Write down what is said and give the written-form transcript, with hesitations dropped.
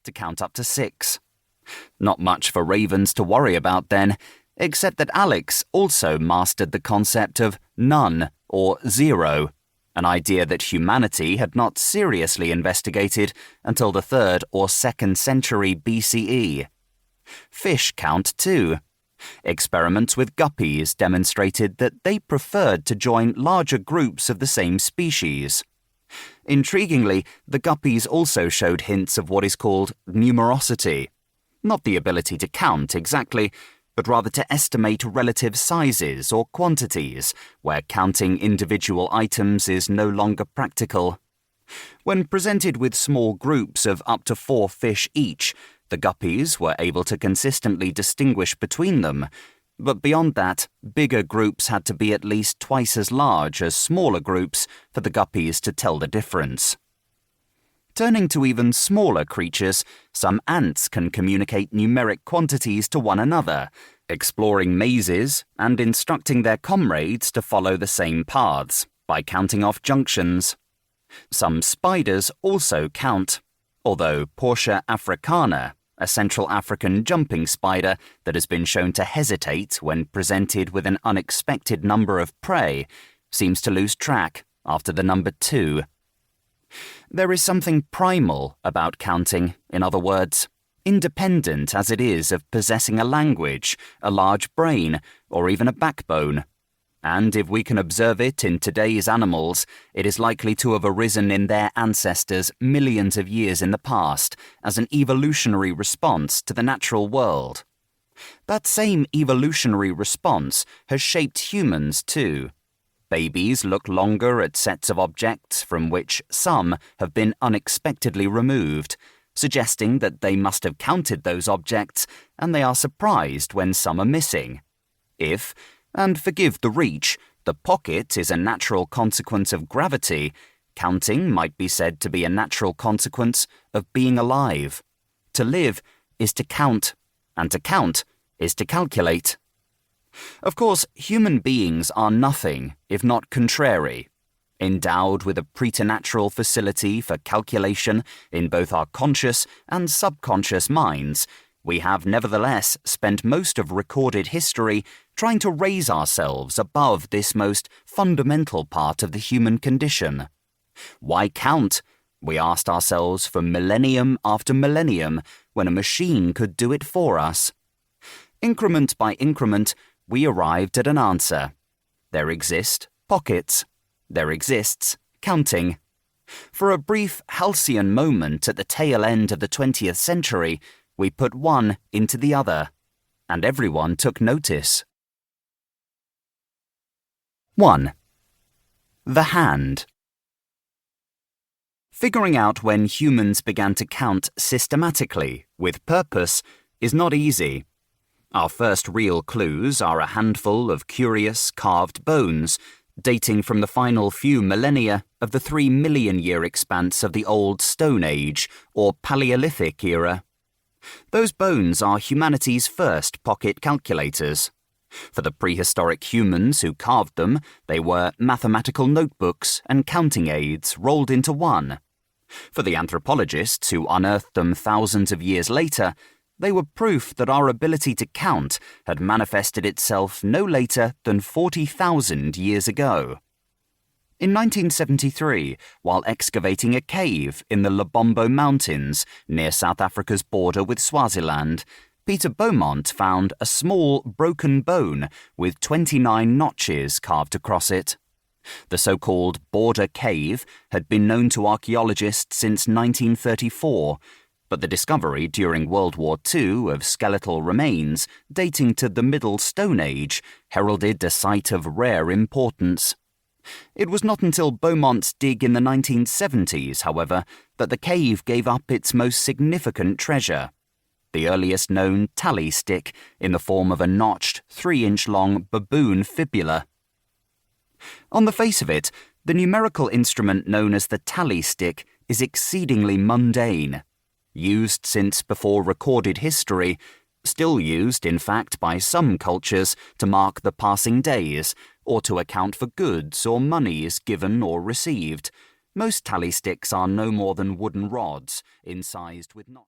to count up to 6. Not much for ravens to worry about then, except that Alex also mastered the concept of none or 0, an idea that humanity had not seriously investigated until the 3rd or 2nd century BCE. Fish count too. Experiments with guppies demonstrated that they preferred to join larger groups of the same species. Intriguingly, the guppies also showed hints of what is called numerosity, not the ability to count exactly, but rather to estimate relative sizes or quantities, where counting individual items is no longer practical. When presented with small groups of up to 4 fish each, the guppies were able to consistently distinguish between them, but beyond that, bigger groups had to be at least twice as large as smaller groups for the guppies to tell the difference. Turning to even smaller creatures, some ants can communicate numeric quantities to one another, exploring mazes and instructing their comrades to follow the same paths by counting off junctions. Some spiders also count, although Portia africana, a Central African jumping spider that has been shown to hesitate when presented with an unexpected number of prey, seems to lose track after the number 2. There is something primal about counting, in other words, independent as it is of possessing a language, a large brain, or even a backbone. And if we can observe it in today's animals, it is likely to have arisen in their ancestors millions of years in the past as an evolutionary response to the natural world. That same evolutionary response has shaped humans too. Babies look longer at sets of objects from which some have been unexpectedly removed, suggesting that they must have counted those objects, and they are surprised when some are missing. If, and forgive the reach, the pocket is a natural consequence of gravity, counting might be said to be a natural consequence of being alive. To live is to count, and to count is to calculate. Of course, human beings are nothing if not contrary. Endowed with a preternatural facility for calculation in both our conscious and subconscious minds, we have nevertheless spent most of recorded history trying to raise ourselves above this most fundamental part of the human condition. Why count? We asked ourselves for millennium after millennium when a machine could do it for us. Increment by increment, we arrived at an answer. There exist pockets. There exists counting. For a brief halcyon moment at the tail end of the 20th century, we put one into the other, and everyone took notice. 1. The hand. Figuring out when humans began to count systematically, with purpose, is not easy. Our first real clues are a handful of curious carved bones, dating from the final few millennia of the 3 million year expanse of the Old Stone Age, or Paleolithic era. Those bones are humanity's first pocket calculators. For the prehistoric humans who carved them, they were mathematical notebooks and counting aids rolled into one. For the anthropologists who unearthed them thousands of years later, they were proof that our ability to count had manifested itself no later than 40,000 years ago. In 1973, while excavating a cave in the Lubombo Mountains near South Africa's border with Swaziland, Peter Beaumont found a small broken bone with 29 notches carved across it. The so-called Border Cave had been known to archaeologists since 1934, but the discovery during World War II of skeletal remains dating to the Middle Stone Age heralded a site of rare importance. It was not until Beaumont's dig in the 1970s, however, that the cave gave up its most significant treasure, the earliest known tally stick in the form of a notched 3-inch-long baboon fibula. On the face of it, the numerical instrument known as the tally stick is exceedingly mundane. Used since before recorded history, still used, in fact, by some cultures to mark the passing days or to account for goods or monies given or received. Most tally sticks are no more than wooden rods, incised with knots.